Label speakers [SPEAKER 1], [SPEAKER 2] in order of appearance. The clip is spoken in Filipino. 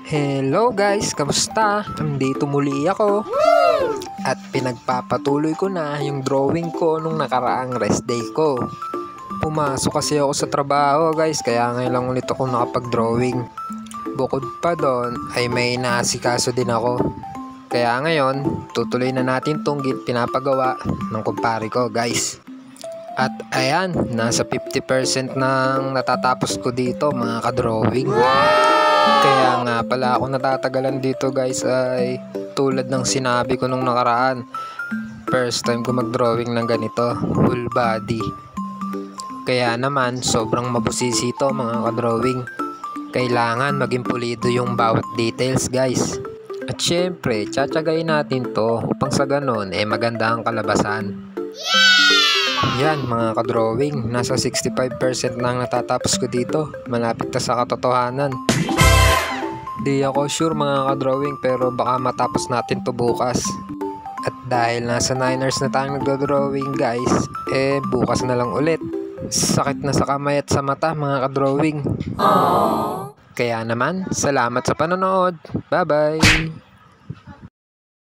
[SPEAKER 1] Hello guys, kamusta? Nandito muli ako. At pinagpapatuloy ko na yung drawing ko nung nakaraang rest day ko. Pumasok kasi ako sa trabaho guys, kaya ngayon lang ulit ako nakapag-drawing. Bukod pa doon ay may naasikaso din ako. Kaya ngayon, tutuloy na natin tong pinapagawa ng kumpare ko guys. At ayan, nasa 50% nang natatapos ko dito mga ka-drawing. Kaya nga pala ako natatagalan dito guys ay tulad ng sinabi ko nung nakaraan. First time ko mag-drawing ng ganito, full body. Kaya naman sobrang mabusisi ito mga ka-drawing. Kailangan maging pulido yung bawat details guys. At syempre, tsatsagayin natin to upang sa ganon maganda ang kalabasan. Yan mga ka-drawing, nasa 65% na ang natatapos ko dito. Malapit na sa katotohanan. Di ako sure mga ka-drawing pero baka matapos natin to bukas. At dahil nasa 9 hours na tayong nagdo-drawing guys, bukas na lang ulit. Sakit na sa kamay at sa mata mga ka-drawing. Kaya naman, salamat sa panonood. Bye bye!